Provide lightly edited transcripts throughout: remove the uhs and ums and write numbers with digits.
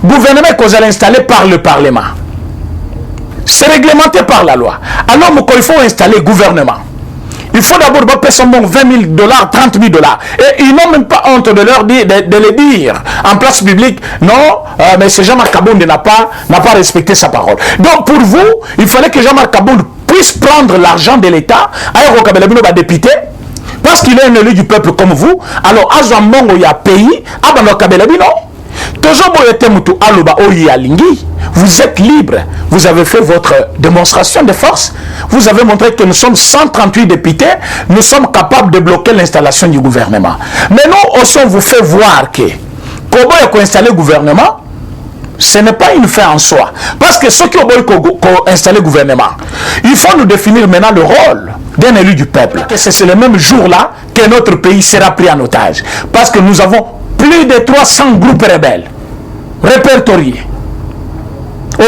gouvernement que vous allez installer par le Parlement. C'est réglementé par la loi. Alors, il faut installer gouvernement. Il faut d'abord payer son bon 20 000 $, 30 000 $. Et ils n'ont même pas honte de leur dire, de le dire en place publique. Non, mais c'est Jean-Marc Kabound n'a pas respecté sa parole. Donc pour vous, il fallait que Jean-Marc Kabound puisse prendre l'argent de l'État, à Kabelabino va député, parce qu'il est un élu du peuple comme vous. Alors, à Zambongo, il y a pays, à Bano Kabelabino. Vous êtes libre, vous avez fait votre démonstration de force, vous avez montré que nous sommes 138 députés, nous sommes capables de bloquer l'installation du gouvernement. Mais nous aussi on vous fait voir que comment installer le gouvernement, ce n'est pas une fin en soi. Parce que ceux qui ont installé le gouvernement, il faut nous définir maintenant le rôle d'un élu du peuple. C'est le même jour-là que notre pays sera pris en otage. Parce que nous avons plus de 300 groupes rebelles répertoriés. Mais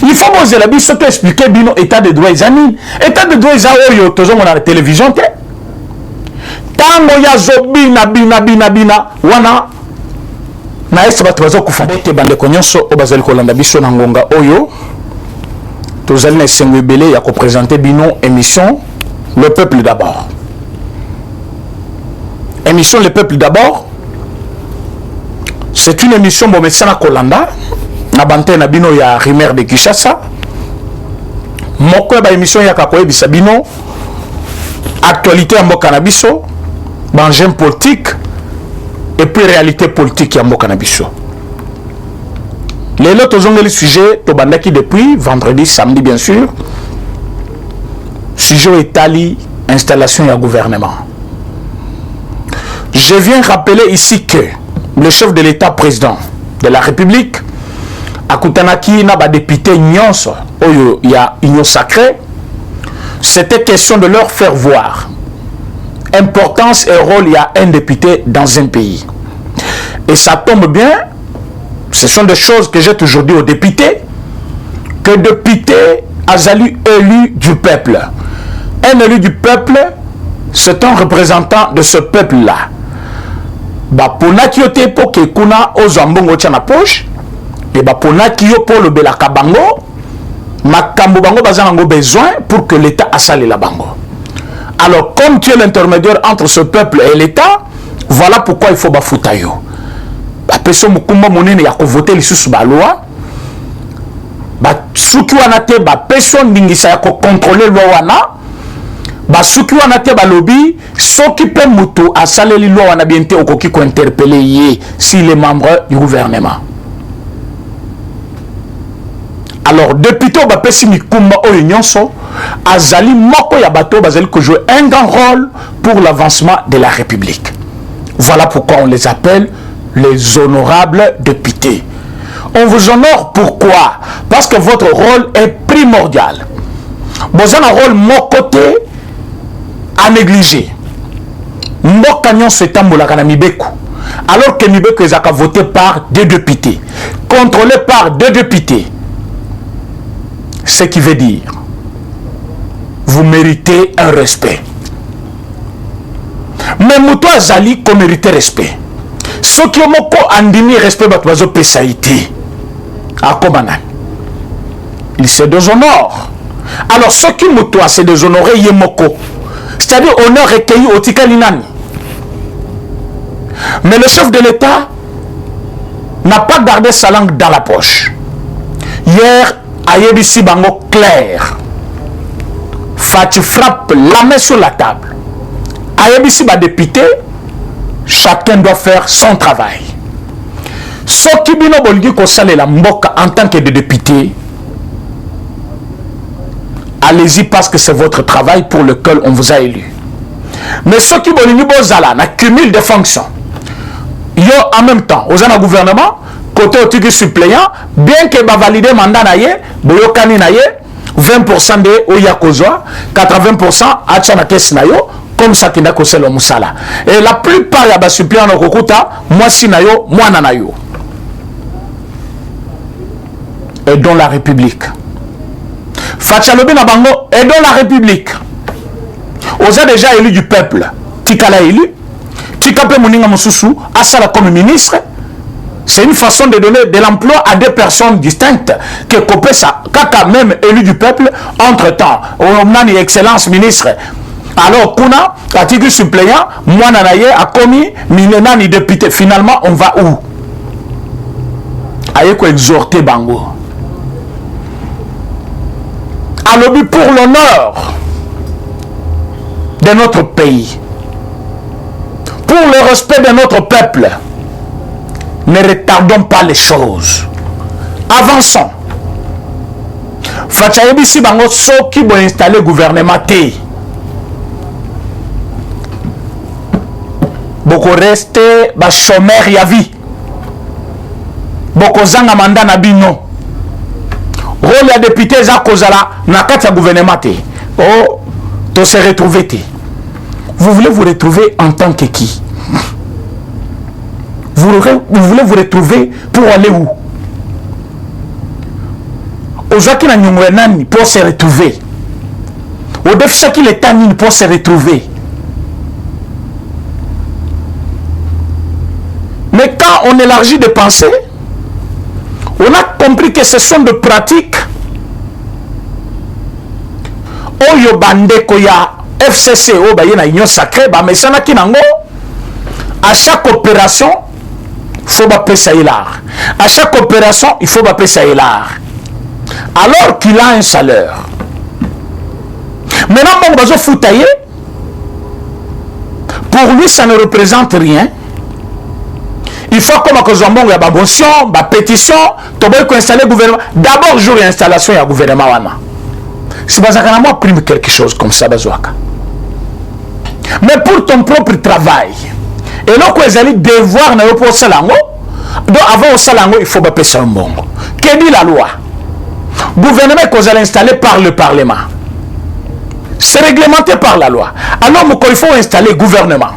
il faut poser la biso to expliquer bino état de droit examine état de droit examine tozo na télévision te tango ya zobina bina wana na ese bato bazo kufadete bande konyonso obazali kolanda biso na ngonga oyo tozali na esengo ebele ya ko présenter bino émission Le Peuple d'abord. Émission Le Peuple d'abord, c'est une émission bon médecin à Kolanda na bante na bino ya Rimer de Kinshasa. Moko ba émission ya kakoye bisabino actualité ya mboka na biso, banjem politique et puis réalité politique ya mboka na biso. Les autres ont le sujet to bandaki depuis vendredi, samedi bien sûr. Sujet Itali, installation et gouvernement. Je viens rappeler ici que le chef de l'État président de la République, Akutanaki n'a pas député Nyonso, où il y a union sacrée, c'était question de leur faire voir importance et rôle il y a un député dans un pays. Et ça tombe bien, ce sont des choses que j'ai toujours dit aux députés, que député Azali élu du peuple. Un élu du peuple, c'est un représentant de ce peuple-là. Pona kiote po ke kuna ozambongo tchana poche, et pona kio po le belaka bango, makambo bango bazango besoin pour que l'État assale la bango. Alors comme tu es l'intermédiaire entre ce peuple et l'État, voilà pourquoi il faut bafuta yo. Peso mukumba monene ya ko voter lisusu ba loi. Suki wana te peso ndingisa ya ko contrôler loi wana. Suki wana te lobby, soki pe mutu asaleli loi wana biente okoki ko interpeller ye si les membres du gouvernement. Alors député ba pesi mikumba oyo nyonso azali moko ya bato bazali ko jouer un grand rôle pour l'avancement de la République. Voilà pourquoi on les appelle les honorables députés. On vous honore pourquoi? Parce que votre rôle est primordial. Vous avez un rôle mon côté à négliger. Mbokanyon se tambolaka na Mibeko. Alors que Mibeko est voté par 2 députés, contrôlé par 2 députés. Ce qui veut dire, vous méritez un respect. Mais Mouto Azali qu'on mérite respect. Ceux qui ont andimi respect batwazo pesaïté. À Komanan. Il se déshonore. Alors ceux qui Mouto se déshonoré yemoko. C'est-à-dire honneur recueilli au Tikalinani. Mais le chef de l'État n'a pas gardé sa langue dans la poche. Hier, Ayebisi Bango clair. Tu frappes la main sur la table. Ayebisi ba député, chacun doit faire son travail. Ce qui bino bolgi ko sale la mboka en tant que député, allez-y parce que c'est votre travail pour lequel on vous a élu. Mais ceux qui bolgi bozala na cumul de fonctions. Yo en même temps, aux un gouvernement, côté au suppléant, bien que ba valider mandat na ye, boyo kani na ye, 20% de oyakozwa, 80% achana caisse na yo. Comme ça qui n'a que le musala. Et la plupart ya ba suppléants na kokuta, moi si na yo, moi na yo. Et dans la République. Fachalobi na bango et dans la République. Vous avez déjà élu du peuple. Tikala élu. Tikape Moninga Mosusu, Asala comme ministre. C'est une façon de donner de l'emploi à deux personnes distinctes. Que Kopesa, Kaka même élu du peuple, entre-temps, Omnani Excellence ministre. Alors, Kuna, article suppléant, moi Nanaye a commis, Minenani député. Finalement, on va où? Aïe ko exhorter Bango. À l'objet pour l'honneur de notre pays, pour le respect de notre peuple, ne retardons pas les choses. Avançons. Fachayebi si bango so qui vont installer le gouvernement T. Boko reste ba chômeur ya vie. Boko zanga mandat na bino. Rôle ya député za kozala na kati ya gouvernement T. Oh, to se retrouver T. Vous voulez vous retrouver en tant que qui? Vous voulez vous retrouver pour aller où? Ozaki na nyongwe nani pour se retrouver? Odefisaki l'état nini pour se retrouver? Mais quand on élargit de pensée, on a compris que ce sont des pratiques. Oyo bande koya FCC o ba yena union sacrée ba mesana kinango. À chaque opération, il faut bapper ça hilar. À chaque opération, il faut bapper ça hilar. Alors qu'il a un salaire. Maintenant, mon bazo foutaillé, pour lui, ça ne représente rien. Il faut comme à cause de la motion, la pétition, tu dois installer le gouvernement. D'abord, jour d'installation, il y a le gouvernement. C'est parce que moi, prime quelque chose comme ça. Mais pour ton propre travail, et là, vous allez devoir ne pas salango. Donc, avant au salango, il faut bapper ça un bon. Que dit la loi? Gouvernement que vous allez installer par le Parlement. C'est réglementé par la loi. Alors, il faut installer le gouvernement.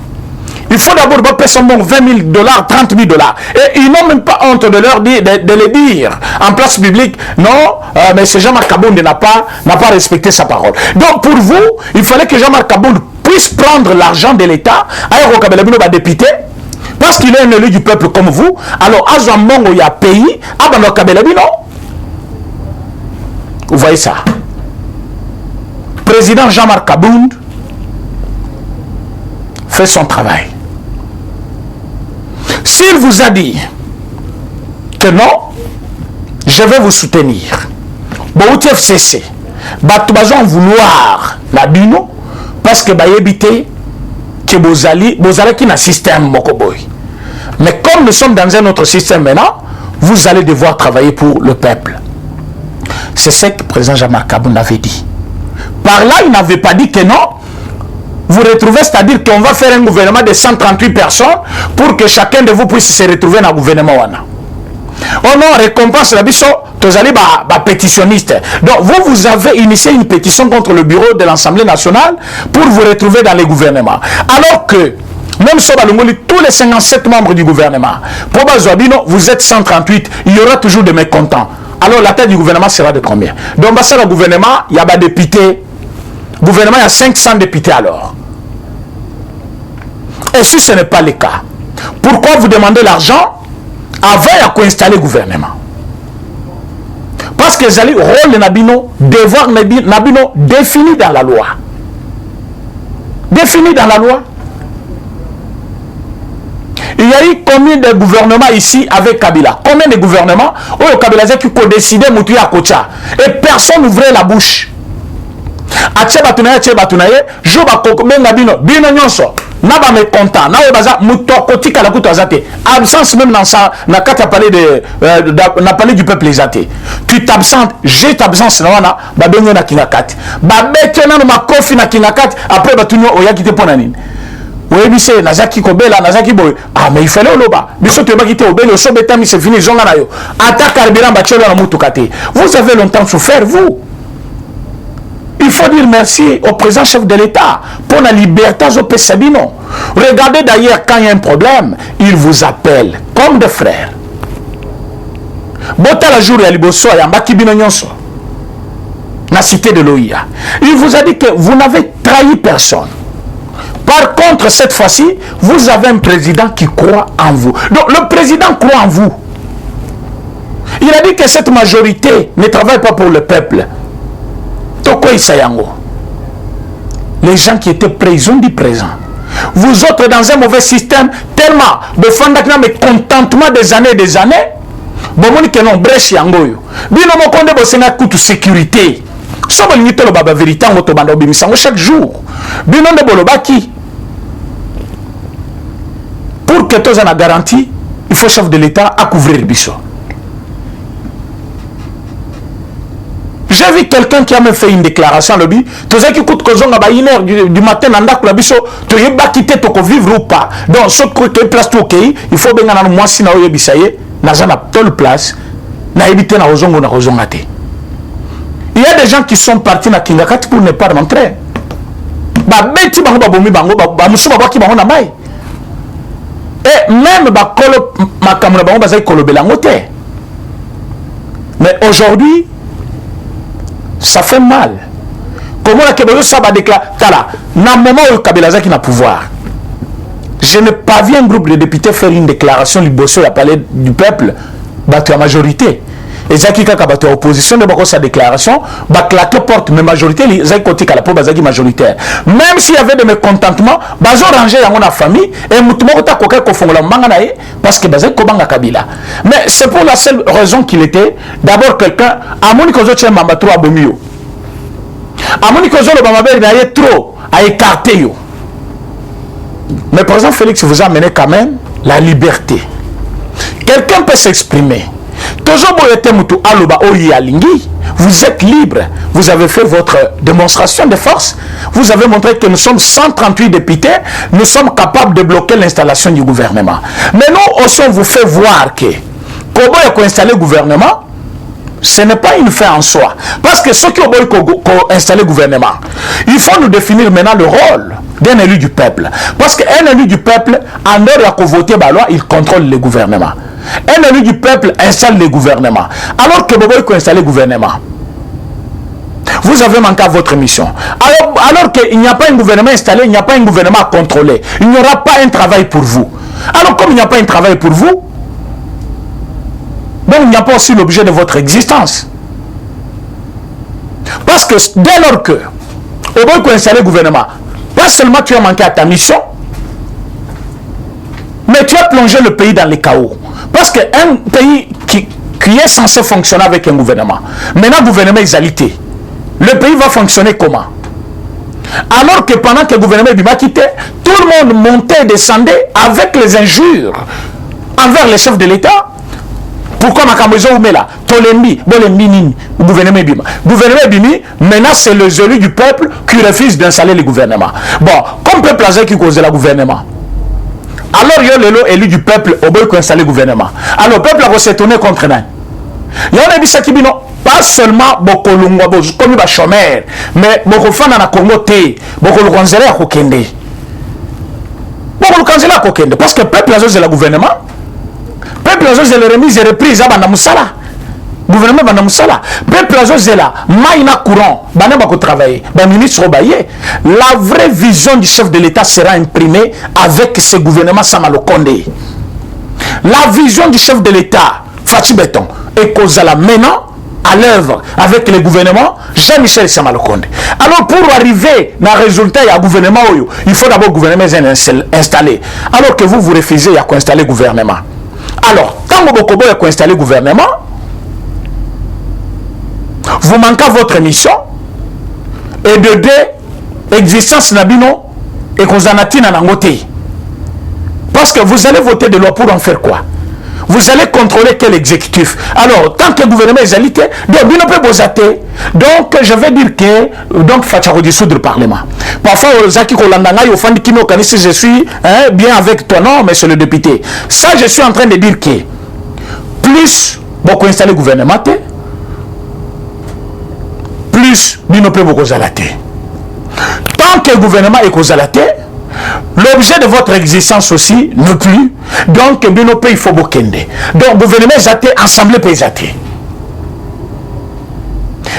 Il faut d'abord bapper son bon 20 000 $, 30 000 $. Et ils n'ont même pas honte de leur dire, de le dire en place publique. Non, mais c'est Jean-Marc Kabound n'a pas respecté sa parole. Donc, pour vous, il fallait que Jean-Marc Kabound puisse prendre l'argent de l'État, à député, parce qu'il est un élu du peuple comme vous. Alors, à Zambongo, il y a pays, à Kabelabino. Vous voyez ça? Président Jean-Marc Kabound fait son travail. S'il vous a dit que non, je vais vous soutenir. Bon, FCC, bah, tu vas en vouloir la bino. Parce que bah éviter que Bozali qui n'a système mokoboy. Mais comme nous sommes dans un autre système maintenant, vous allez devoir travailler pour le peuple. C'est ce que le président Jean-Marc Kabound avait dit. Par là, il n'avait pas dit que non. Vous retrouvez, c'est-à-dire qu'on va faire un gouvernement de 138 personnes pour que chacun de vous puisse se retrouver dans le gouvernement. Oh non, récompense la biso, vous allez pétitionnistes. Donc vous avez initié une pétition contre le bureau de l'Assemblée nationale pour vous retrouver dans les gouvernements. Alors que, même si tous les 57 membres du gouvernement, pour Bazouabino, vous êtes 138, il y aura toujours des mécontents. Alors la tête du gouvernement sera de combien? Donc le gouvernement, il y a des députés. Le gouvernement, il y a 500 députés alors. Et si ce n'est pas le cas, pourquoi vous demandez l'argent avant d'installer le gouvernement? Parce que les rôle Nabino, devoir Nabino défini dans la loi. Défini dans la loi. Il y a eu combien de gouvernements ici avec Kabila? Combien de gouvernements? Oh, Kabila qui a décidé de à Kocha. Et personne n'ouvrait la bouche. Ache batunaye, jo benga bino nyonso. Naba me content, na baza mutokotika la kuto azate. Absence même dans ça, na kata parler de na parler du peuple exaté. Tu t'absentes, j'ai t'absence na wana, ba benyo na kinakati. Ba bete na ma kofi na kinakati, après batunyo oyaki te pona nini. Oui, mais c'est Nazaki Kobela, Nazaki Boy. Ah, mais il fallait au loba. Mais si tu as quitté au bel, au sobetami, c'est fini, Zonganayo. Attaque Carbiran, Bachelo, la Moutoukate. Vous avez longtemps souffert, vous. Il faut dire merci au président chef de l'État pour la liberté au Pessabino. Regardez d'ailleurs, quand il y a un problème, il vous appelle comme des frères. Bota la jour, il y a liboso, il y a mbaki bino nyonso. la cité de l'OIA. Il vous a dit que vous n'avez trahi personne. Par contre, cette fois-ci, vous avez un président qui croit en vous. Donc, le président croit en vous. Il a dit que cette majorité ne travaille pas pour le peuple. Toko Isayango. Les gens qui étaient prêts, ils ont dit présent. Vous autres, dans un mauvais système, tellement de fondation, mais contentement des années et des années, bomoni que non brèche yangoyo. Bino mo konde bosenga kutu sécurité. Sobo limite le baba vérité en otobanda obimisango chaque jour. Bino ne bolobaki. Pour que tous en a garantie, il faut chef de l'État à couvrir le biso. J'ai vu quelqu'un qui a même fait une déclaration le bi. Tous ceux qui coûtent que zonga ba 1h du matin nanda kula biso, tu y ba quitter to ko vivre ou pas. Donc sauf que place to OK, il faut benga na moi si na oye bisaye, na zana tole place, na éviter na ozongo na ozongate. Il y a des gens qui sont partis na Kingakati pour ne pas rentrer. Ba beti bango ba bomi bango ba musuba ba ki bango na mai. Et même ba kolo makamuna bango ba zai kolo belango te. Mais aujourd'hui ça fait mal. Comment la Kébélo ça va déclarer Kala, na moment où Kabila Zaki n'a pouvoir. Je n'ai pas vu un groupe de députés faire une déclaration liboso à palais du peuple, battu à majorité. Et Zaki Kaka battu à opposition de sa déclaration, bah claquer porte, mais majorité, Zaki Koti Kala pour Zaki majoritaire. Même s'il y avait de mécontentements, bazo rangé dans la famille, et Moutoumoko ta koka kofongola manganae, parce que Bazaki Kobanga Kabila. Mais c'est pour la seule raison qu'il était, d'abord quelqu'un, à Monikozo Tchè Mambatro Abomio. À Monikozo le Bamabé, il a trop à écarter yo. Mais par exemple, Félix vous a amené quand même la liberté. Quelqu'un peut s'exprimer. Vous êtes libre. Vous avez fait votre démonstration de force. Vous avez montré que nous sommes 138 députés. Nous sommes capables de bloquer l'installation du gouvernement. Mais nous aussi, on vous fait voir que comment il faut installer le gouvernement, ce n'est pas une fin en soi. Parce que ceux qui ont installé le gouvernement, il faut nous définir maintenant le rôle d'un élu du peuple. Parce qu'un élu du peuple, en dehors de voter la loi, il contrôle le gouvernement. Un élu du peuple installe le gouvernement. Alors que Bobo a installé le gouvernement, vous avez manqué à votre mission. Alors qu'il n'y a pas un gouvernement installé, il n'y a pas un gouvernement à contrôler. Il n'y aura pas un travail pour vous. Alors comme il n'y a pas un travail pour vous, donc il n'y a pas aussi l'objet de votre existence. Parce que dès lors que Bobo a installé le gouvernement, pas seulement tu as manqué à ta mission, mais tu as plongé le pays dans les chaos. Parce qu'un pays qui est censé fonctionner avec un gouvernement, maintenant le gouvernement est alité. Le pays va fonctionner comment? Alors que pendant que le gouvernement est quitté, tout le monde montait et descendait avec les injures envers les chefs de l'État. Pourquoi Makambozo Oumela, Tolembi, Bolembi Nini, le gouvernement Bima. Le gouvernement Bimi, maintenant c'est les élus du peuple qui refusent d'installer le gouvernement. Bon, comme le peuple qui cause le gouvernement. Alors il y a les élus du peuple au bout qui installé le gouvernement. Alors le peuple a s'étonné contre nous. Il y a dit ça qui non, pas seulement beaucoup lungwa comme des chômeurs, mais beaucoup de gens dans Congo té, beaucoup de conseillers à Kokende. Beaucoup de conseillers à Kokende parce que le peuple a joué le gouvernement. Le peuple a joué les remises et reprises à Bandamusala. Gouvernement Bandamusala. Le peuple a joué là, maïna courant, Banamba ko travailler, ban ministre Obaye. La vraie vision du chef de l'État sera imprimée avec ce gouvernement Samalo Kondé. La vision du chef de l'État, Fatih Beton, est causala maintenant à l'œuvre avec le gouvernement Jean-Michel Samalo Kondé. Alors pour arriver à un résultat, il y a un gouvernement, il faut d'abord le gouvernement installé. Alors que vous refusez à installer le gouvernement. Alors, quand vous avez installé le gouvernement, vous manquez votre mission et de deux existence nabino et qu'on en a tina nangote. Parce que vous allez voter des lois pour en faire quoi? Vous allez contrôler quel exécutif? Alors, tant que le gouvernement est alité, donc je vais dire que donc Fatcharo dissoudre le Parlement. Parfois, Zaki Kolandanga, au fond de Kino Kanisi, je suis bien avec toi, non, mais c'est le député. Ça, je suis en train de dire que plus beaucoup installer le gouvernement, plus nous peut beaucoup zalater. Tant que le gouvernement est zalaté, l'objet de votre existence aussi ne plus. Donc, nous pays il faut beaucoup. Donc, le gouvernement est zaté, ensemble pays zaté.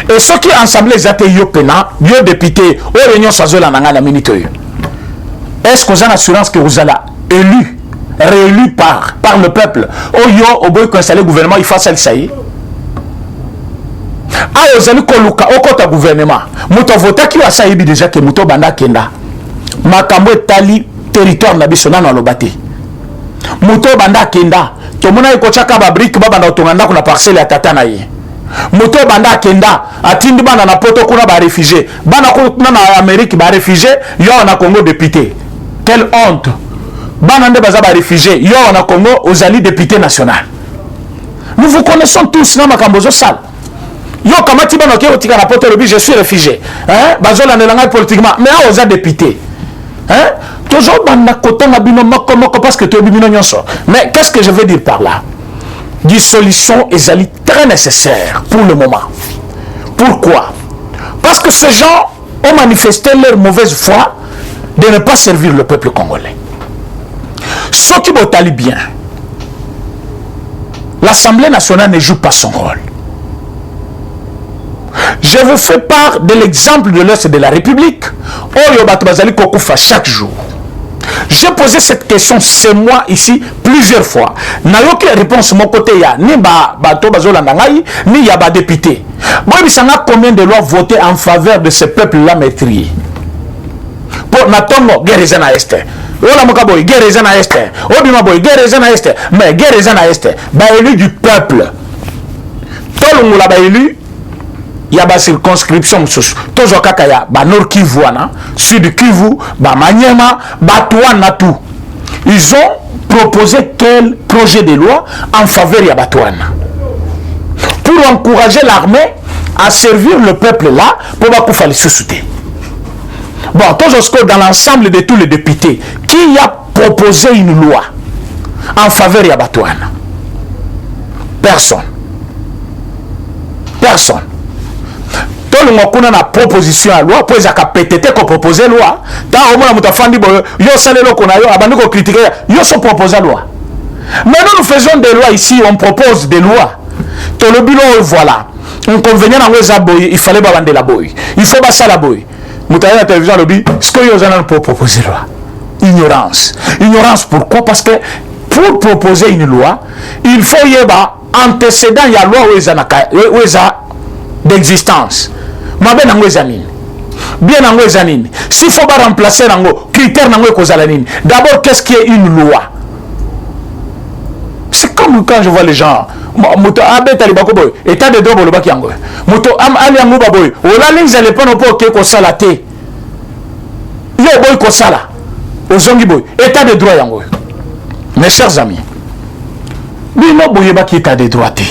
Et ceux qui ensemble les athées yo pena, yo député, au réunion sazola nanga na minute. Est-ce que vous avez l'assurance que vous allez élu, réélu par le peuple? Oh yo, au bout qu'on installe le gouvernement, il faut ça y est. Ah, vous allez koluka au côté gouvernement. Mouto vota qui va ça déjà que mouto banda kenda. Makambo tali territoire na biso na lobate. Mouto banda kenda. To mona iko chaka ba brique ba banda otonganda kuna parcelle ya tata na ye. Mouto banda kenda atindi bana na poto kuna ba réfugié. Bana kuna na Amérique ba réfugié, yo na Congo député. Quelle honte. Bana nde baza ba réfugié, yo na Congo aux alliés député national. Nous vous connaissons tous na makambo zo sale. Yo kamati bana ke otika na poto lobi je suis réfugié. Hein? Bazola nelanga politiquement, mais aux députés. Hein? Toujours bana kotanga bino moko parce que tu es bino nyonso. Mais qu'est-ce que je veux dire par là? Dissolution est très nécessaire pour le moment. Pourquoi? Parce que ces gens ont manifesté leur mauvaise foi de ne pas servir le peuple congolais. Ceux qui votali bien, l'Assemblée nationale ne joue pas son rôle. Je vous fais part de l'exemple de l'Est de la République. Oyo Batobazali Kokoufa chaque jour. J'ai posé cette question, c'est moi ici, plusieurs fois. N'a aucune réponse mon côté, ya ni Bato Bazola Nangaï, ni Yaba député. Moi, il s'en a combien de lois votées en faveur de ce peuple-là maîtrisé? Pour Natongo, Guérezana Este. Ola Mokaboy, Guérezana Este. Obima Boy, Guérezana Este. Mais Guérezana Este, élu du peuple. Tolongula élu. Il y a des circonscriptions, toujours kakaya, Nord Kivu, Sud Kivu, Maniema, Batouana, tout. Ils ont proposé quel projet de loi en faveur de Batouana pour encourager l'armée à servir le peuple là pour pouvoir les sous-souter. Bon, toujours dans l'ensemble de tous les députés, qui a proposé une loi en faveur de Batouana? Personne. Personne. On a une proposition à loi pour PTT qu'on propose loi. Tant au moins yo salelo qu'on a yo abandon qu'on critique yo sont proposé loi. Maintenant nous faisons des lois ici, on propose des lois. Tout le bilan voilà. On convenait dans les aboy, il fallait bander la boy. Il faut passer la boy. Moutaye la télévision lobby, ce que yo allons pour proposer loi. Ignorance. Ignorance pourquoi? Parce que pour proposer une loi, il faut y avoir antécédent il y a loi où d'existence. Ma bien nango ezanine. Bien nango ezanine. S'il faut pas remplacer nango, critère nango kozanine. D'abord, qu'est-ce qui est une loi? C'est comme quand je vois les gens. Moto abe talibako boy. État de droit bolobaki yango. Moto am ali yango baboy. Ola linza le pano po ke ko sala te. Yo boy ko sala. Ozongi boy. État de droit yango. Mes chers amis. Bino boye ba ki état de droit te.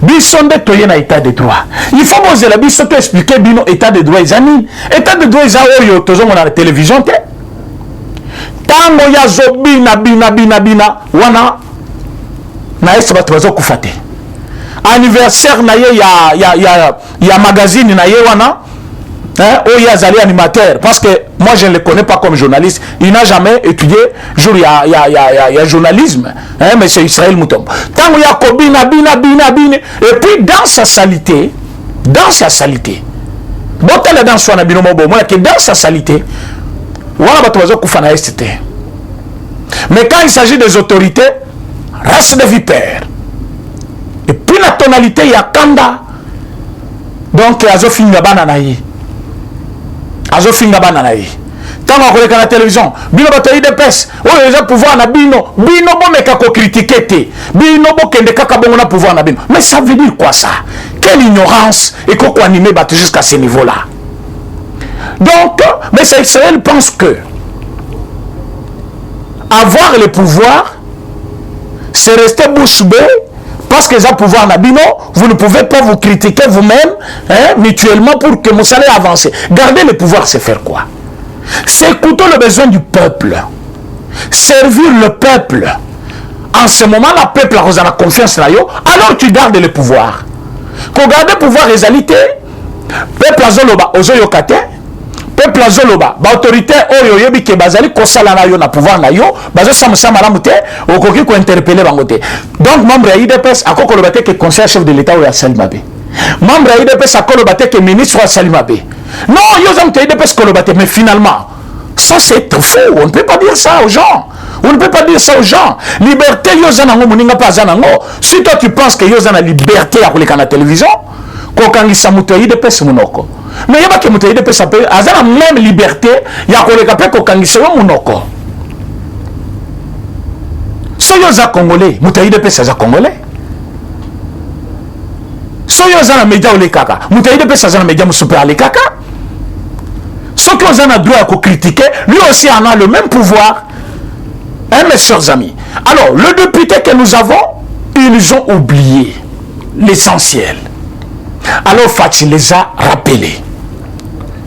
Bisonde toye na état de droit. Il faut poser la bisoto expliquer bino état de droit izani. État de droit isa oyo tozongo na télévision te. Tango ya zobi na bina wana na esa bato bazo kufate. Anniversaire na ye ya magazine na ye wana. Oya zali animateur parce que moi je ne le connais pas comme journaliste. Il n'a jamais étudié jour il y a journalisme, hein, monsieur Israël Moutom. Tant il y a bina et puis dans sa saleté, botala dans son abino mobo, moi que dans sa saleté, voilà batozo kufana ST. Mais quand il s'agit des autorités, race de vipères. Et puis la tonalité il y a kanda. Donc azofinga bananayi. Azofinga bananayi. Tant qu'on la télévision, bino bataille de pes. Oh, les gens pouvoir na bino bon meka ko critiquer te. Bino bo kende kaka bon na pouvoir na bino. Mais ça veut dire quoi ça? Quelle ignorance et qu'on animer battre jusqu'à ce niveau-là. Donc, mais Israël pense que avoir le pouvoir, c'est rester bouche bée. Parce que ça pouvoir nabino, vous ne pouvez pas vous critiquer vous-même, hein, mutuellement pour que vous allez avancer. Garder le pouvoir, c'est faire quoi? C'est écouter le besoin du peuple. Servir le peuple. En ce moment, le peuple a la confiance là, alors tu gardes le pouvoir. Quand garder le pouvoir, les alités, peuple a zoloba, ozoyokate, peuple a zoloba, autorité oyo yebi ke bazali kosala na yo na pouvoir na yo, bazo samsama la mute, okoki ko interpeller bangote. Donc membre ya IDPS akoko lobate que conseil chef de l'état ou ya Salmabe. membre ya IDPS akolobate que ministre wa Salimabe. Non, yo zam te IDPS kolobate, mais finalement, ça c'est faux. On ne peut pas dire ça aux gens. On ne peut pas dire ça aux gens. Liberté, yo zanango moninga pa zanango. Si toi tu penses que yo zana liberté à koleka na télévision, kokangisa muto ya IDPS munoko. Mais yaba ke muto ya IDPS ape azana même liberté ya koleka pe kokangisa yo munoko. So yo za congolais, muto ya IDPS za congolais. So yo zana média ole kaka, muto ya IDPS za média musupe ale kaka. Ceux qui ont droit à critiquer, lui aussi en a le même pouvoir. Hein, mes chers amis. Alors, le député que nous avons, ils ont oublié l'essentiel. Alors, Fatih les a rappelés.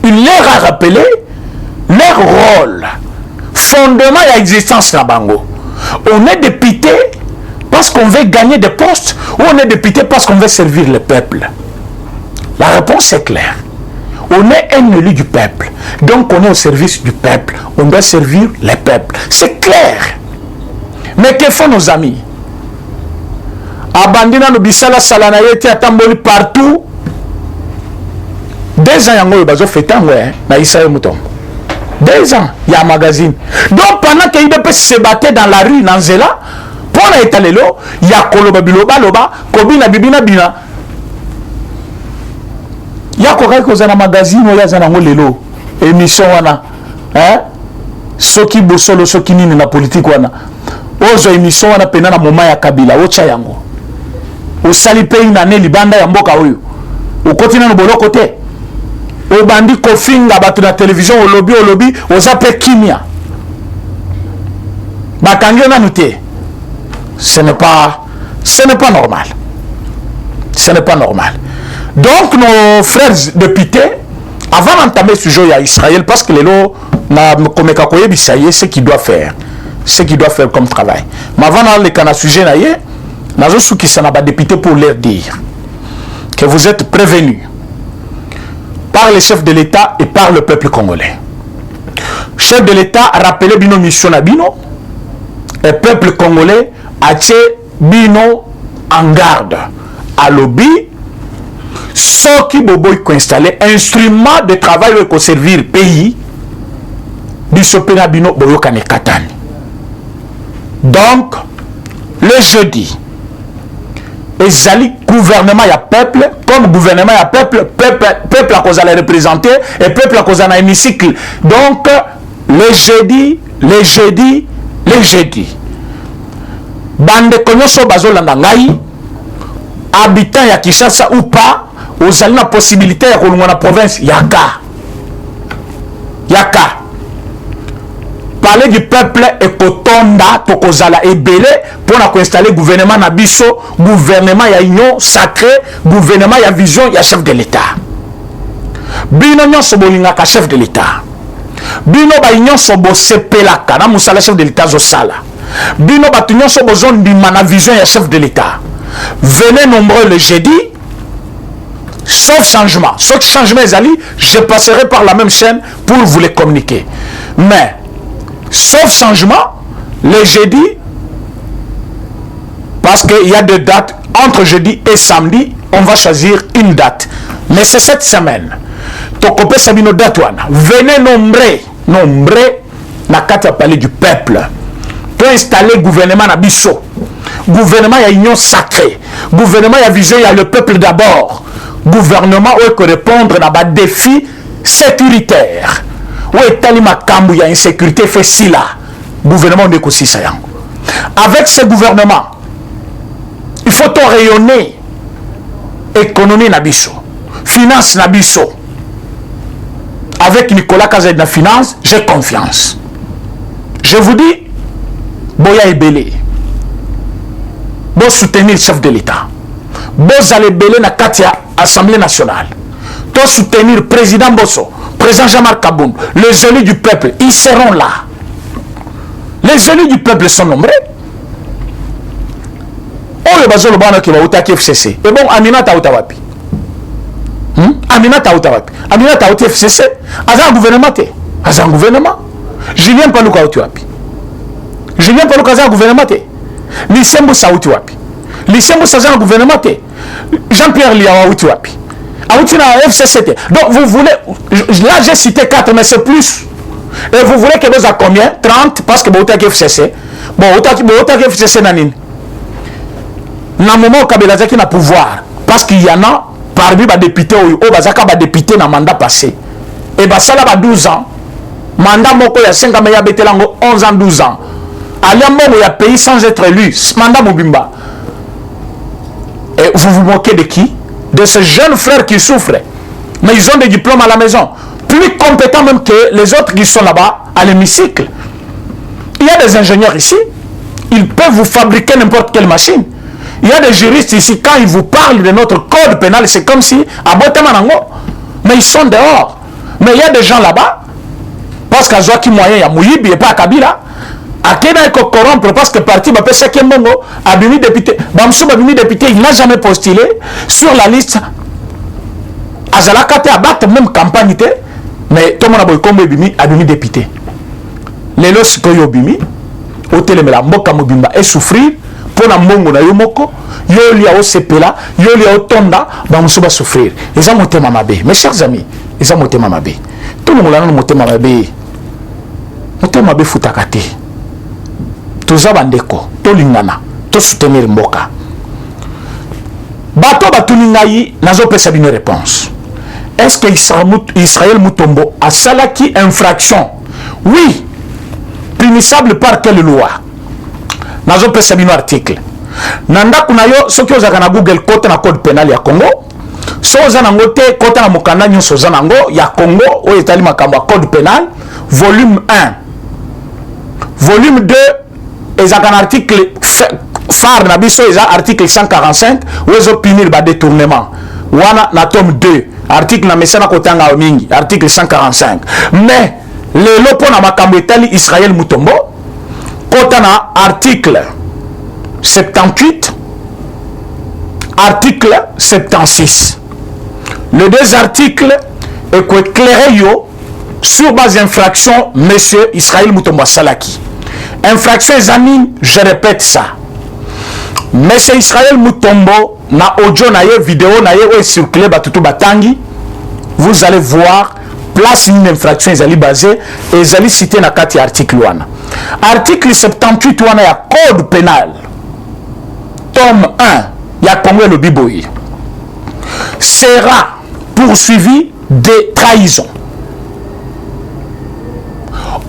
Il leur a rappelé leur rôle, fondement et existence na bango. On est député parce qu'on veut gagner des postes ou on est député parce qu'on veut servir le peuple? La réponse est claire. On est un élu du peuple. Donc on est au service du peuple. On doit servir les peuples. C'est clair. Mais que font nos amis? Abandina no bisala salana yete atamboli partout. 2 ans yango yobazo fetango na Isaïe Mouton. 2 ans, il y a un magazine. Donc pendant qu'il peut se battre dans la rue, dans Zela, pour l'étaler là, il y a Koloba Biloba, Loba, Kobina Bibina Bina. Il y a quoi que un magazine où il y a un lelo émission wana hein soki bosolo soki nini na politique wana ozo émission wana pena na moment ya Kabila ocha yango osali pe ina ne libanda ya mboka oyo okotina no boloko te obandi kofinga bato na télévision olobi oza pe kimia bakangi na nuté. Ce n'est pas normal. Ce n'est pas normal. Donc nos frères députés, avant d'entamer ce sujet à Israël, parce que les lots, ce qu'il doit faire, comme travail. Mais avant d'aller dans le sujet, nous avons député pour leur dire que vous êtes prévenus par les chefs de l'État et par le peuple congolais. Chef de l'État a rappelé Bino mission à Bino, et le peuple congolais a tiré Bino en garde à lobby. Ceux qui boboy installé instrument de travail pour servir le pays, bisopena bino boyo kane katani. Donc le jeudi, ezali gouvernement ya peuple, comme gouvernement ya peuple à cause à les représenter et peuple à cause à l'hémicycle. Donc le jeudi, bande konyoso bazolanda ngai, habitants ya Kinshasa ou pas, vous avez la possibilité de rejoindre la province. Yaka. Parler du peuple et Kotonda, Tokozala et Belé pour installer le gouvernement Nabiso, gouvernement ya union sacrée, gouvernement ya vision, ya chef de l'État. Bino nyon sobolinga ka chef de l'État. Bino ba union sobo sepelaka na musala chef de l'État zo sala. Bino ba union sobo zone di mana vision ya chef de l'État. Venez nombreux le jeudi. Sauf changement. Sauf changement, je passerai par la même chaîne pour vous les communiquer. Mais, sauf changement, le jeudi, parce qu'il y a 2 dates, entre jeudi et samedi, on va choisir une date. Mais c'est cette semaine. Tokopé Sabino Datouana. Venez nombreux, na kata palais du peuple. Pour installer le gouvernement à Bissau. Gouvernement, il y a union sacrée. Gouvernement, il y a vision, il y a le peuple d'abord. Gouvernement où il répondre à des défis sécuritaires. Où il y a insécurité fait si là. Gouvernement de Kosisayang. Avec ce gouvernement, il faut rayonner économie Nabiso, finance Nabiso. Avec Nicolas Kazed na finance, j'ai confiance. Je vous dis, Boya et Belé, bon soutenir le chef de l'État. Vous allez belé na katia Assemblée nationale. Pour soutenir le président Bosso, président Jean-Marc Kaboun, les élus du peuple, ils seront là. Les élus du peuple sont nombreux. On le base le bana qui va au FCC. Et bon, Amina Taoutawapi. Amina Taoutawapi. Amina Taouti FCC. Azan gouvernement. Azan gouvernement. Julien Palouka Outiwapi. Julien Palouka Azan gouvernement. Nisembo Saoutiwapi. Lycée Moussaza le gouvernement. Jean-Pierre Liawa Outi Wapi. Outi na FCCT. Donc vous voulez. Là j'ai cité 4, mais c'est plus. Et vous voulez que vous à combien? 30 parce que vous avez FCC. Bon, vous avez FCC nanine. Dans le moment où Kabila Zaki na pouvoir, parce qu'il y en a parmi les députés, les députés dans le mandat passé. Et bien ça là, 12 ans. Mandat moko ya 5 ans, mais il y a 11 ans, 12 ans. Allez, il y a pays sans être élu. Mandat Mobimba. Et vous vous moquez de qui? De ces jeunes frères qui souffrent. Mais ils ont des diplômes à la maison. Plus compétents même que les autres qui sont là-bas à l'hémicycle. Il y a des ingénieurs ici. Ils peuvent vous fabriquer n'importe quelle machine. Il y a des juristes ici. Quand ils vous parlent de notre code pénal, c'est comme si à Botemanango. Mais ils sont dehors. Mais il y a des gens là-bas. Parce qu'à Zoaki moyen, il y a Mouyibi et pas à Kabila. À Kena il faut corrompre parce que parti va passer Kembongo Abimi député. Bamsou Abimi député, il n'a jamais postulé sur la liste. Azalakate abattre même campagne mais tout le monde a boykombo Abimi député. Les lois sikoyo Abimi, hôtel la mboka mobimba et souffrir pour na mbongo na yomoko, yo lia o sepela, yo lia o tonda, bamsou va souffrir. Les gens montent mamabe. Mes chers amis, les gens montent mamabe. Tout le monde a monté mamabe. Monté mamabe futakate. Toza bandeko, to lingana, to soutenir mboka. Bato batuningayi, nazo pesa une réponse. Est-ce que Israël Mutombo a salaki infraction? Oui. Punissable par quelle loi? Nazo pesa une article. Nanda kunayo, soki ozaka na Google kote na code pénal ya Congo. So ozanango te kote na mokanda nyonso ozanango ya Congo, o etali makambo code pénal, volume 1. Volume 2. Et un article phare na biso eza article 145 où ils ont punir ba détournement wana na tome 2 article na mesana kotanga mingi article 145 mais le lopo na makambo etali Israël Mutombo kota na article 78 article 76 les deux articles et ko éclairer yo sur base d'infraction monsieur Israël Mutombo Salaki. Infraction examine, je répète ça. Monsieur Israël Mutombo, na audio na ye, vidéo na ye, ou circulé batutu batangi, vous allez voir, place une infraction, ils allaient basée, et ils allaient citer na kati article 1. Article 78 wana ya code pénal, tome 1, ya Congo le Biboyi, sera poursuivi de trahison.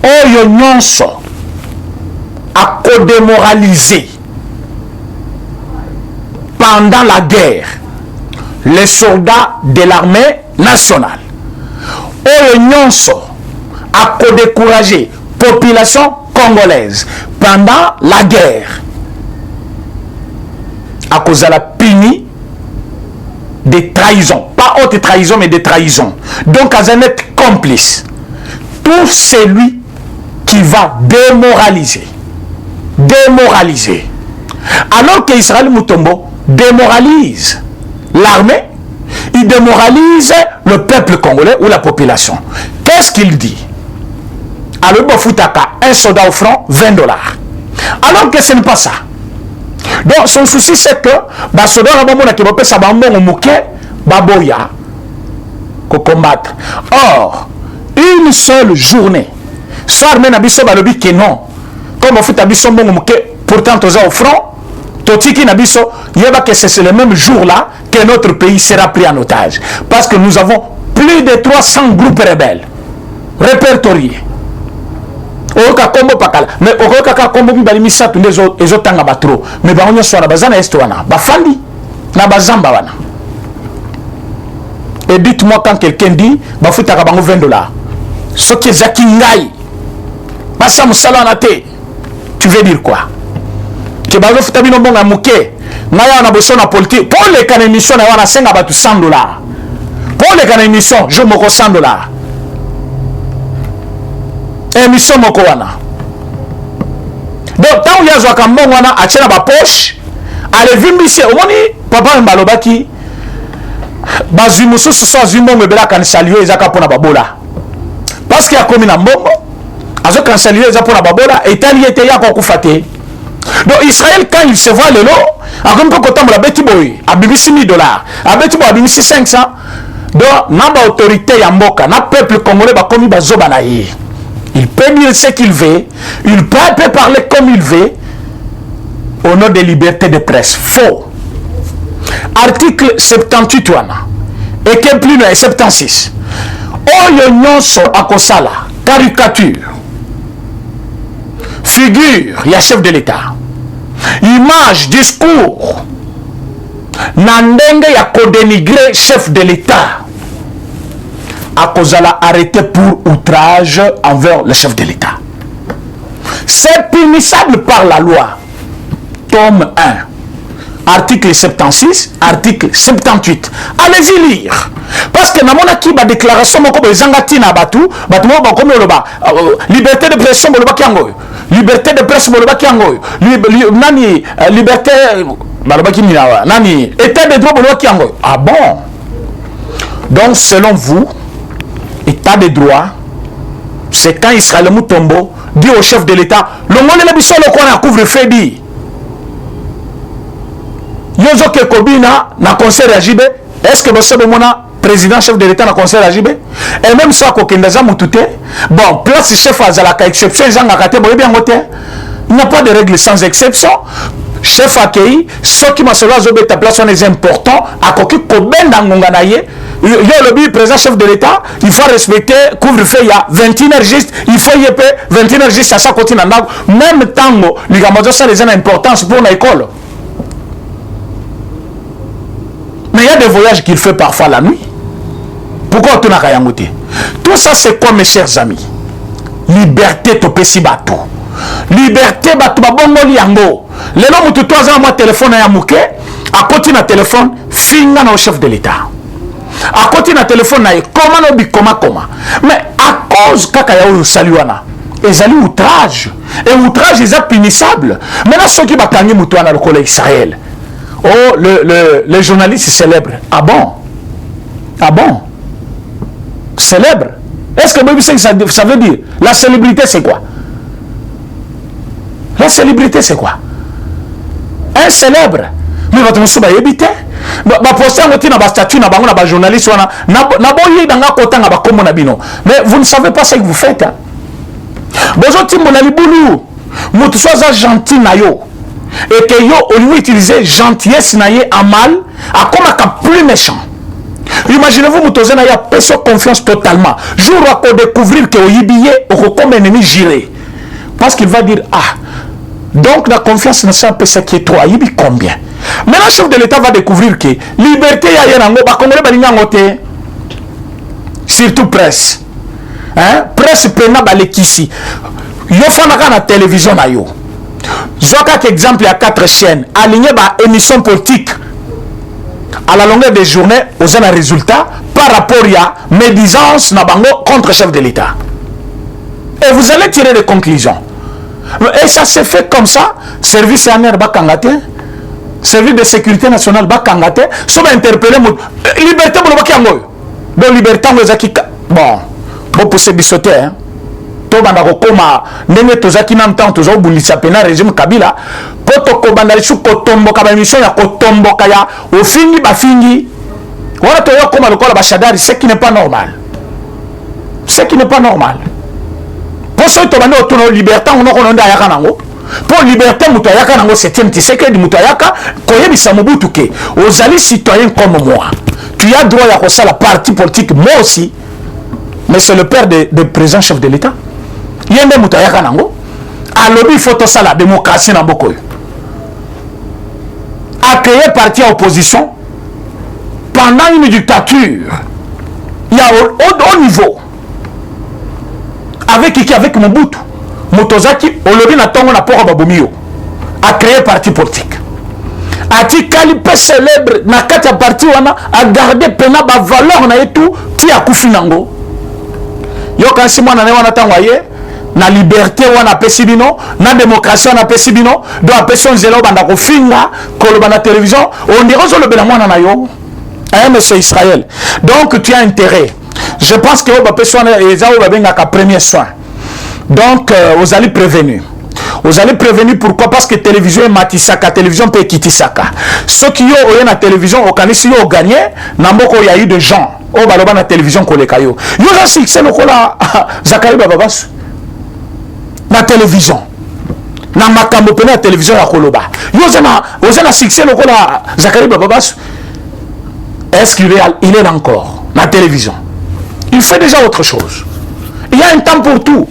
Oyo nyonso, à co-démoraliser pendant la guerre les soldats de l'armée nationale. Et nyonso à co-décourager population congolaise pendant la guerre à cause de la puni des trahisons, pas haute trahison mais des trahisons. Donc à un être complice, tout celui qui va démoraliser. Alors que Israël Mutombo démoralise l'armée, il démoralise le peuple congolais ou la population. Qu'est-ce qu'il dit? Alors, un soldat au front, $20. Alors que ce n'est pas ça. Donc, son souci, c'est que les soldats vont combattre. Or, une seule journée, soit armée n'a que non. Comme on fait pourtant au front, Totiki Nabiso, que c'est le même jour-là que notre pays sera pris en otage. Parce que nous avons plus de 300 groupes rebelles répertoriés. Mais et dites-moi quand quelqu'un dit $20. Ce qui est Zakingai, tu veux dire quoi? Que bazo futabino bonga muke naya na boso na politique pour les canaux émission na wana senga batu $100 pour les canaux émission je moko $100 émission moko wana donc tant ya zwa kambongo wana achena ba poche ale vimbisi omoni papa mbalobaki bazwi mususu so azwi mbongo ebela kan saluer ezaka pona babola parce qu'il y a komi na mbongo azo kan saluer eza pona babola etali ete ya ko kufate Donc Israël, quand il se voit le lot, à comme quand on a bêti boy, à bimisi $1000, à bêti boy, à bimisi 500. Donc, n'a autorité yamboka, n'a peuple congolais, bah comme il va zobanaï. Il peut dire ce qu'il veut, il peut parler comme il veut, au nom de liberté de presse. Faux. Article 78 et que plus loin 76. Oyo nyonso akosala caricature, figure, il y a chef de l'État, image, discours, nandenge ya kodénigrer chef de l'État, akozala arrêté pour outrage envers le chef de l'État. C'est punissable par la loi. Tome 1, article 76, article 78. Allez-y lire. Parce que namona ki ba déclaration moko bezangati na batu, batu mo ba komi loba liberté de presse mo loba kiango. Liberté de presse mo loba kiango. Nani liberté ba loba kimina nani état de droit mo loba kiango. Ah bon? Donc selon vous, état de droit, c'est quand Israël Moutombo dit au chef de l'État, le monde est l'habitude le coin à couvre-feu dit. Yozo ke Kobina na conseil Ajibé, est-ce que le mona président chef de l'État na conseil Ajibé? Et même ça Kokendaza Moutouté, bon, place chef Azalaka exception, il n'y a pas de règle sans exception. Chef Akei, ceux qui m'a cela ta place sont les importants, à Koki Koben Dangonganaye. Il y a le président chef de l'État, il faut respecter couvre-feu, il y a 21 juste, il faut y payer 21 juste à ça côté même temps, les gamins ça les a une importance pour l'école. Mais il y a des voyages qu'il fait parfois la nuit. Pourquoi tu n'as rien goûté? Tout ça c'est quoi mes chers amis? Liberté to pesi bato. Liberté bato babongo liango. Les noms de 3 ans moi téléphone à mouké, à côté na téléphone, finga au chef de l'État. À côté na téléphone na comment no bi comment. Mais à cause kaka ya o saluana. Ezali outrage. Et outrage est punissable. Maintenant ceux qui bakangi mutuana le collègue Israël. Oh, le journaliste célèbre. Ah bon? Ah bon? Célèbre? Est-ce que ça veut dire? La célébrité, c'est quoi? La célébrité, c'est quoi? Un célèbre. Mais votre monsieur va éviter. Mais vous ne savez pas ce que vous faites. Vous êtes gentil. Et que yo au lieu d'utiliser gentillesse naie à mal à comme à plus méchant. Imaginez-vous mutozen a personne confiance totalement. Jour à découvrir que au yibillet au comme ennemi giré. Parce qu'il va dire ah donc la confiance ne sera pas ce qui est trop yibi combien. Mais le chef de l'État va découvrir que liberté ya yango ba congolais balinga ngote. Surtout presse. Hein? Presse pena balekisi. Yo fana na télévision na yo. Zoka exemple, il y a 4 chaînes alignées par émission politique à la longueur des journées aux un résultat par rapport à médisance nabango contre le chef de l'État. Et vous allez tirer des conclusions. Et ça s'est fait comme ça. Service ANR bakangate, service de sécurité nationale bakangate, soit interpellé liberté pour le donc liberté bon, bon pour se bissoter. Hein. Banda kokoma ndenge tozaki na mtan tozo bulisa pena régime Kabila poto ko banda lisu kotomboka ba émission ya kotomboka ya ofingi bafingi wala to yakoma lokola bashadari ce qui n'est pas normal. Ce qui n'est pas normal. Pour ce to banda otono liberté on ko nda yaka nango. Pour liberté muto yaka nango septième secret du muto yaka koyebisa mobutu ke ozali citoyen comme moi. Tu as droit à ça la parti politique moi aussi. Mais c'est le père de président chef de l'État. Yende mutayaka nango a lobby photo ça la démocratie na boko a créé parti à opposition pendant une dictature. Il y a au niveau avec qui avec Mobutu Motozaki au lobby na tongo na poko babomio a créé parti politique a ti kalipé célèbre na kati ya parti wana a garder pena ba valeur na etu ti akufi nango yo kansi mwana ne wana tangwaye na liberté wana pesibino na démocratie wana pesibino do apeson zelo banda ko finga ko banda télévision on dirait que le bela mwana na yo hein monsieur Israël. Donc tu as intérêt. Je pense que ba peson ezao ba benga ka premier soin. Donc vous allez prévenir. Vous allez prévenir pourquoi? Parce que télévision est matisaka, télévision peut kitisaka. Ceux qui ont la télévision, au Kanisi, ont gagné, Namboko, il y a eu des gens, au Baloba, la télévision, Kolekayo. Ils ont succès, le Kola, Zakari Bababas. La télévision. Na makambo pena télévision ya Koloba. Ils ont succès, le Kola, Zakari Bababas. Est-ce qu'il est là encore? La télévision. Il fait déjà autre chose. Il y a un temps pour tout.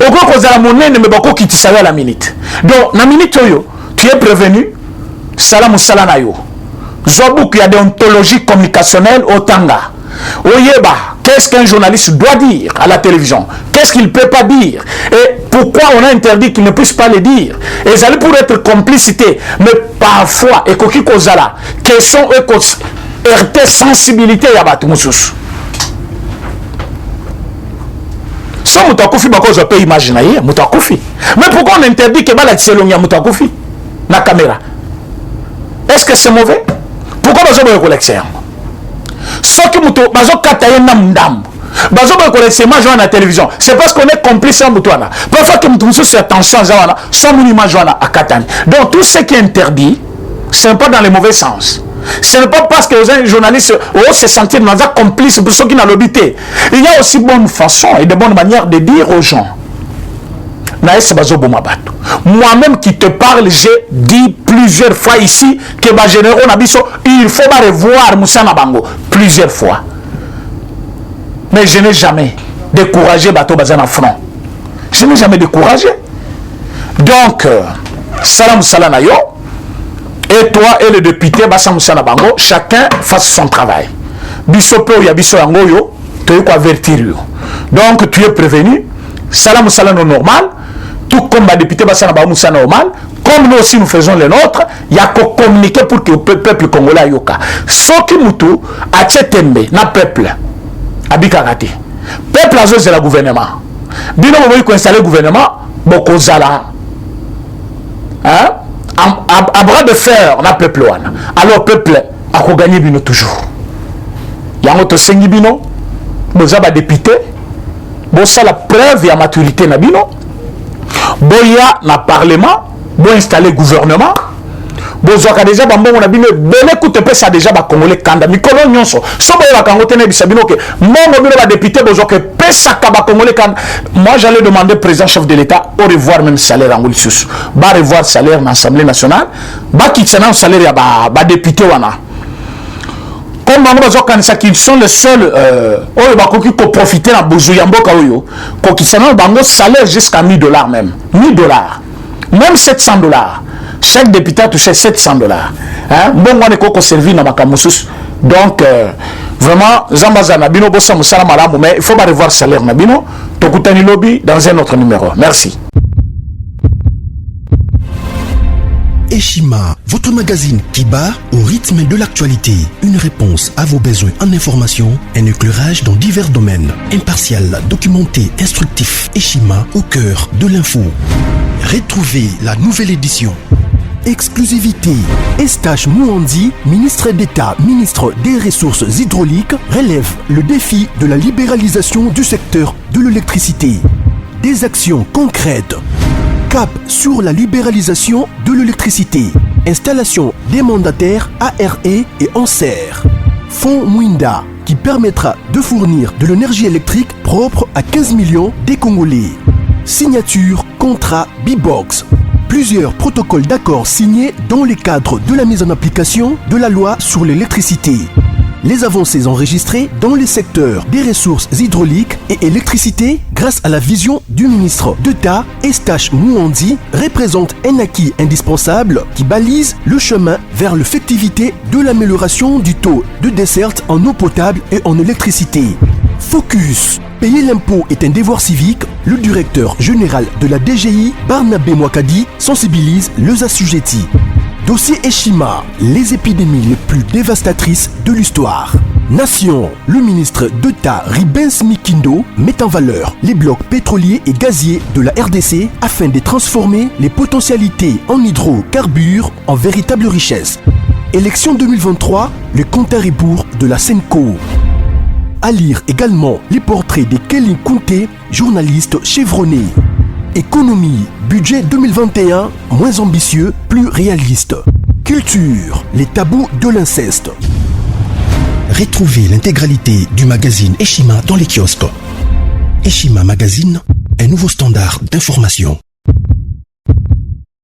Au gros, quand la monnaie ne me pas qui te savait à la minute. Donc, la minute, tu es prévenu. Salam salanayo. Zobouk, il y a des ontologies communicationnelles au Tanga. Oyeba, qu'est-ce qu'un journaliste doit dire à la télévision? Qu'est-ce qu'il ne peut pas dire? Et pourquoi on a interdit qu'il ne puisse pas le dire? Et ça allait pour être complicité. Mais parfois, et koki kozala, quelles sont RT sensibilité ya batumusus. So mutakufi bako zo peut imaginer mutakufi. Mais pourquoi on interdit que bala tselongia mutakufi na caméra? Est-ce que c'est mauvais? Pourquoi bazo boye collection? So ki muto bazo kataye na mdam. Bazo boye collection ma joie na télévision. C'est parce qu'on est complice en mutwana. Parfois que mutusu sur attention zawana, so minima joie à katani. Donc tout ce qui est interdit, c'est pas dans le mauvais sens. Ce n'est pas parce que les journalistes se sentent dans un complice pour ceux qui n'ont l'obité. Il y a aussi de bonnes façons et de bonnes manières de dire aux gens. Moi-même qui te parle, j'ai dit plusieurs fois ici que il faut revoir Moussa Nabango plusieurs fois. Mais je n'ai jamais découragé Bato Bazana Front. Je n'ai jamais découragé. Donc, salam salanayo. Et toi et le député Bassam Moussa Nabango, chacun fasse son travail. Bisopo ya biso yangoyo, tu es quoi avertir. Donc tu es prévenu. Salam Salano normal, tout comme le député Bassam Moussa normal, comme nous aussi nous faisons le nôtre, il y a qu'à communiquer pour que le peuple congolais yoka. Soki mutu a tchetembe na peuple abikagati. Peuple a c'est le gouvernement. Bino mo ko installer le gouvernement, boko zala. Hein? À bras de fer, on a peuple. Alors, peuple a gagné bino toujours. Il y a un autre sengi bino, vous avez député, vous avez la preuve de la maturité na bino, vous avez le parlement, vous avez installé le gouvernement, vous avez déjà ça déjà Congolais kanda mikolo nyonso so ba kango tene bisabino ke mongo bino ba député bozo ke pesa ka ba Congolais kanda. Moi j'allais demander au président chef de l'État au revoir même salaire en Goulissus ba revoir salaire dans l'Assemblée nationale ba kitsana salaire ya ba député wana comme bango bazo kanisa qu'ils sont les seuls oyo ba koki ko profiter na bozu ya mboka oyo ko kitsana bango salaire jusqu'à $1000 même $1000 même $700. Chaque député a touché $700. Bon, on est qu'on servi dans ma camoussus. Donc, vraiment, Zambaza Nabino, Bossa Moussala Malamou, mais il faut pas revoir salaire Nabino. Tokutani Lobby dans un autre numéro. Merci. Eshima, votre magazine qui bat au rythme de l'actualité. Une réponse à vos besoins en information, un éclairage dans divers domaines. Impartial, documenté, instructif. Eshima au cœur de l'info. Retrouvez la nouvelle édition. Exclusivité. Estache Mouandi, ministre d'État, ministre des Ressources hydrauliques, relève le défi de la libéralisation du secteur de l'électricité. Des actions concrètes. Cap sur la libéralisation de l'électricité. Installation des mandataires ARE et ANSER. Fonds Mwinda, qui permettra de fournir de l'énergie électrique propre à 15 millions des Congolais. Signature contrat B-Box. Plusieurs protocoles d'accord signés dans le cadre de la mise en application de la loi sur l'électricité. Les avancées enregistrées dans les secteurs des ressources hydrauliques et électricité grâce à la vision du ministre d'État Estache Mouandi représentent un acquis indispensable qui balise le chemin vers l'effectivité de l'amélioration du taux de desserte en eau potable et en électricité. Focus. Payer l'impôt est un devoir civique. Le directeur général de la DGI, Barnabé Mwakadi, sensibilise les assujettis. Dossier Eshima, les épidémies les plus dévastatrices de l'histoire. Nation, le ministre d'État Ribens Mikindo met en valeur les blocs pétroliers et gaziers de la RDC afin de transformer les potentialités en hydrocarbures en véritable richesse. Élection 2023, le compte à rebours de la Senco. À lire également les portraits de Kelly Kounté, journaliste chevronné. Économie, Budget 2021, moins ambitieux, plus réaliste. Culture, les tabous de l'inceste. Retrouvez l'intégralité du magazine Eshima dans les kiosques. Eshima Magazine, un nouveau standard d'information.